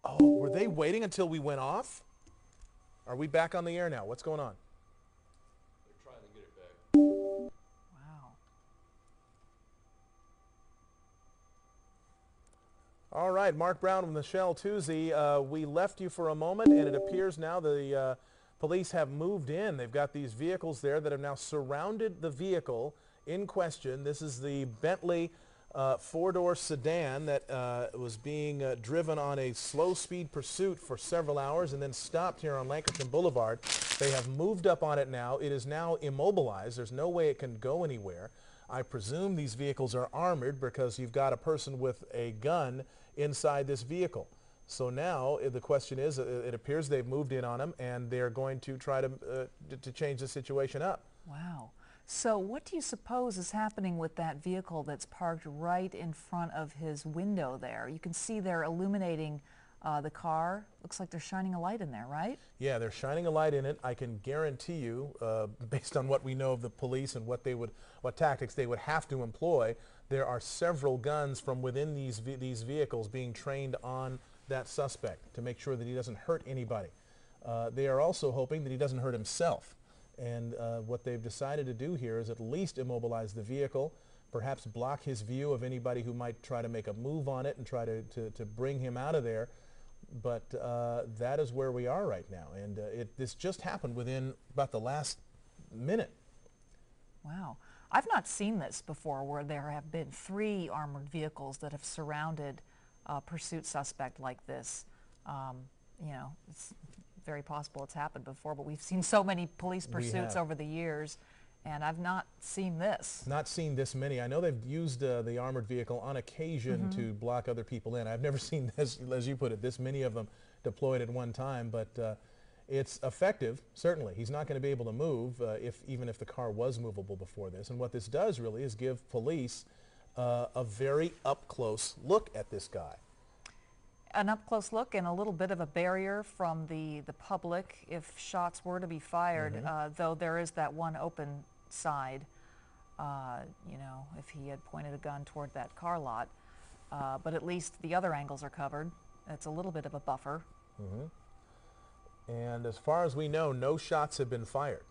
Oh, were they waiting until we went off? Are we back on the air now? What's going on? They're trying to get it back. Wow. All right, Mark Brown and Michelle Tuzzi, we left you for a moment, and it appears now the police have moved in. They've got these vehicles there that have now surrounded the vehicle in question. This is the Bentley four-door sedan that was being driven on a slow-speed pursuit for several hours and then stopped here on Lankerton Boulevard. They have moved up on it now. It is now immobilized. There's no way it can go anywhere. I presume these vehicles are armored because you've got a person with a gun inside this vehicle. So now the question is, it appears they've moved in on him and they're going to try to change the situation up. Wow. So what do you suppose is happening with that vehicle that's parked right in front of his window there? You can see they're illuminating the car. Looks like they're shining a light in there, right? Yeah, they're shining a light in it. I can guarantee you, based on what we know of the police and what tactics they would have to employ, there are several guns from within these vehicles being trained on that suspect to make sure that he doesn't hurt anybody. They are also hoping that he doesn't hurt himself. And what they've decided to do here is at least immobilize the vehicle, perhaps block his view of anybody who might try to make a move on it and try to bring him out of there. But that is where we are right now. And this just happened within about the last minute. Wow. I've not seen this before, where there have been 3 armored vehicles that have surrounded a pursuit suspect like this. You know, it's very possible it's happened before, but we've seen so many police pursuits over the years, and I've not seen this. Not seen this many. I know they've used the armored vehicle on occasion to block other people in. I've never seen this, as you put it, this many of them deployed at one time, but it's effective, certainly. He's not going to be able to move even if the car was movable before this. And what this does really is give police a very up-close look at this guy. An up-close look and a little bit of a barrier from the public if shots were to be fired, though there is that one open side, you know, if he had pointed a gun toward that car lot. But at least the other angles are covered. It's a little bit of a buffer. And as far as we know, no shots have been fired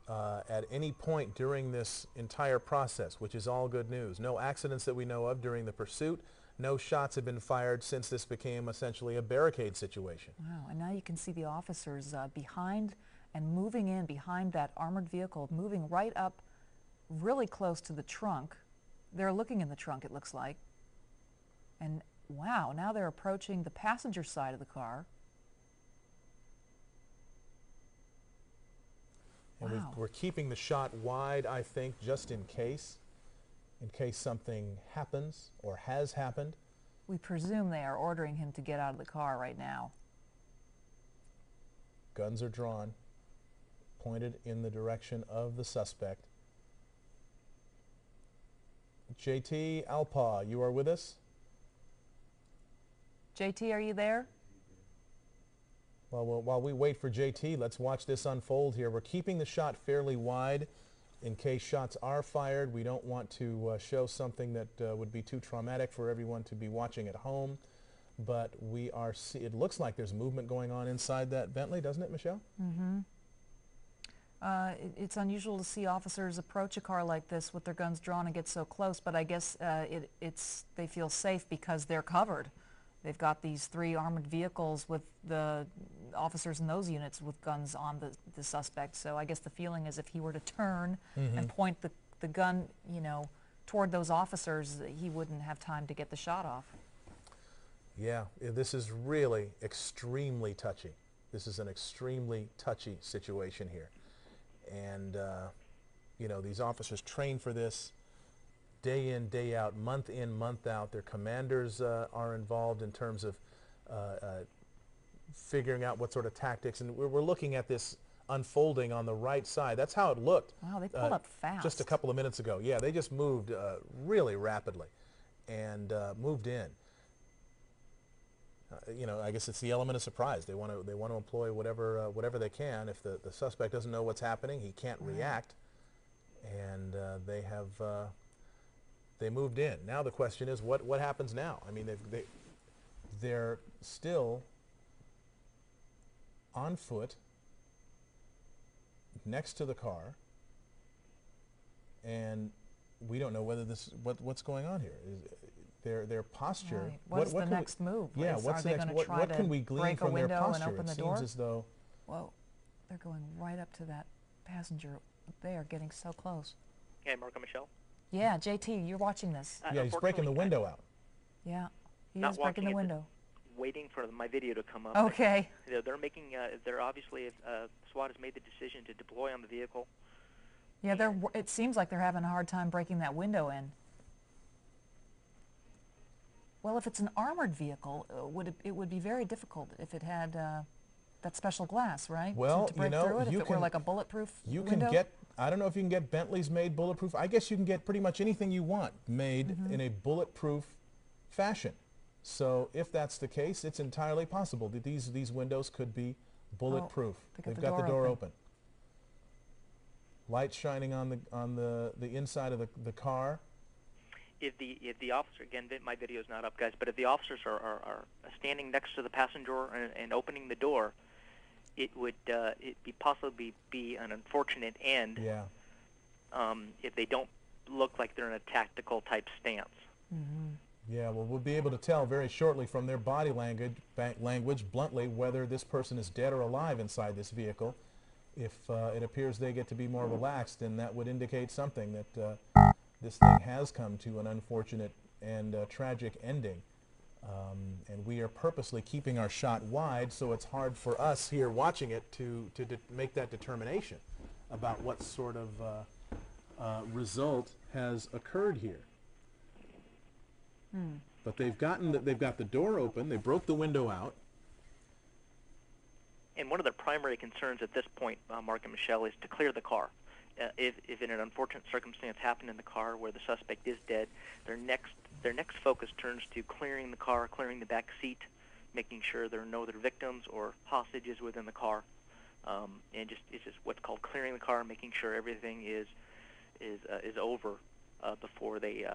at any point during this entire process, which is all good news. No accidents that we know of during the pursuit. No shots have been fired since this became essentially a barricade situation. Wow, and now you can see the officers behind and moving in behind that armored vehicle, moving right up really close to the trunk. They're looking in the trunk, it looks like. And wow, now they're approaching the passenger side of the car. And Wow. we're keeping the shot wide, I think, just in case something happens or has happened. We presume they are ordering him to get out of the car right now. Guns are drawn, pointed in the direction of the suspect. JT Alpa, you are with us? JT, are you there? Well, while we wait for JT, let's watch this unfold here. We're keeping the shot fairly wide in case shots are fired. We don't want to show something that would be too traumatic for everyone to be watching at home. But we are it looks like there's movement going on inside that Bentley, doesn't it, Michelle? It's unusual to see officers approach a car like this with their guns drawn and get so close, but I guess they feel safe because they're covered. They've got these 3 armored vehicles with the officers in those units with guns on the suspect. So I guess the feeling is if he were to turn and point the gun, you know, toward those officers, he wouldn't have time to get the shot off. Yeah, this is really extremely touchy. This is an extremely touchy situation here. And, you know, these officers train for this day in, day out, month in, month out. Their commanders are involved in terms of figuring out what sort of tactics. And we're looking at this unfolding on the right side. That's how it looked. Wow, they pulled up fast. Just a couple of minutes ago. Yeah, they just moved really rapidly and moved in. You know, I guess it's the element of surprise. They want to employ whatever they can. If the suspect doesn't know what's happening, he can't react, and they moved in. Now the question is, what happens now? I mean, they're still on foot next to the car, and we don't know whether what's going on here. Their posture. Right. What's the next move? Yeah, what's the next? What can we glean from their posture? It seems as though. Whoa, they're going right up to that passenger. They are getting so close. Hey, Marco Michelle. Yeah, JT, you're watching this. Yeah, he's breaking the window out. Yeah, he is breaking the window. Waiting for my video to come up. Okay. They're making. They're obviously. SWAT has made the decision to deploy on the vehicle. Yeah, it seems like they're having a hard time breaking that window in. Well, if it's an armored vehicle, it would be very difficult if it had that special glass, right? Well, to break through it, if it were like a bulletproof window? Can get. I don't know if you can get Bentleys made bulletproof. I guess you can get pretty much anything you want made in a bulletproof fashion. So if that's the case, it's entirely possible that these windows could be bulletproof. They've got the door open. Lights shining on the inside of the car. If the officer, again, my video is not up, guys, but if the officers are standing next to the passenger and opening the door, it would possibly be an unfortunate end. Yeah. If they don't look like they're in a tactical type stance. Yeah, well, we'll be able to tell very shortly from their body language, bluntly, whether this person is dead or alive inside this vehicle. If it appears they get to be more relaxed, then that would indicate something that this thing has come to an unfortunate and tragic ending. And we are purposely keeping our shot wide, so it's hard for us here watching it to make that determination about what sort of result has occurred here. But they've got the door open. They broke the window out. And one of the primary concerns at this point, Mark and Michelle, is to clear the car. If in an unfortunate circumstance happened in the car where the suspect is dead, their next focus turns to clearing the car, clearing the back seat, making sure there are no other victims or hostages within the car, and it's just what's called clearing the car, making sure everything is over before they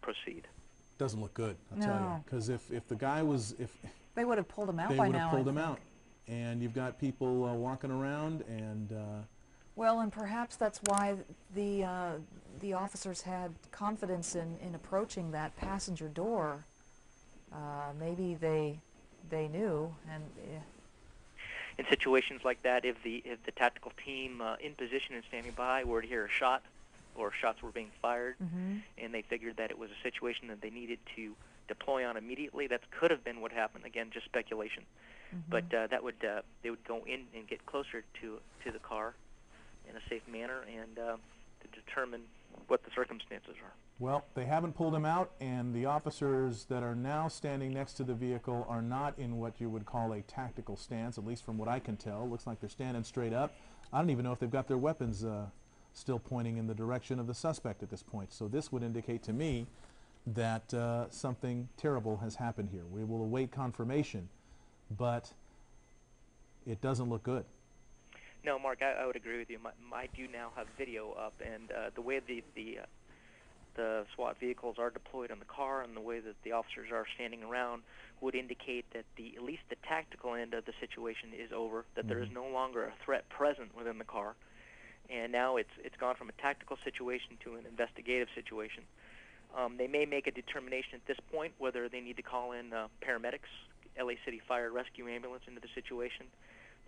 proceed. Doesn't look good, I'll tell you, because if the guy was they would have pulled him out they by would now. have pulled him out, and you've got people walking around and. Well, and perhaps that's why the officers had confidence in approaching that passenger door. Maybe they knew, and in situations like that, if the tactical team in position and standing by were to hear a shot, or shots were being fired, and they figured that it was a situation that they needed to deploy on immediately, that could have been what happened. Again, just speculation, but they would go in and get closer to the car in a safe manner and to determine what the circumstances are. Well, they haven't pulled him out, and the officers that are now standing next to the vehicle are not in what you would call a tactical stance, at least from what I can tell. Looks like they're standing straight up. I don't even know if they've got their weapons still pointing in the direction of the suspect at this point. So this would indicate to me that something terrible has happened here. We will await confirmation, but it doesn't look good. No, Mark, I would agree with you. I do now have video up, and the way the SWAT vehicles are deployed on the car and the way that the officers are standing around would indicate that at least the tactical end of the situation is over, that there is no longer a threat present within the car, and now it's gone from a tactical situation to an investigative situation. They may make a determination at this point whether they need to call in paramedics, LA City Fire Rescue Ambulance into the situation,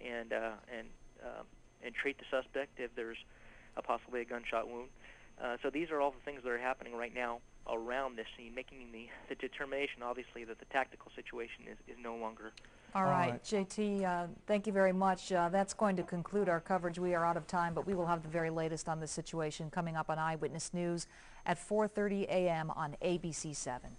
and treat the suspect if there's possibly a gunshot wound. So these are all the things that are happening right now around this scene, making the determination, obviously, that the tactical situation is no longer. All right, JT, thank you very much. That's going to conclude our coverage. We are out of time, but we will have the very latest on this situation coming up on Eyewitness News at 4:30 a.m. on ABC 7.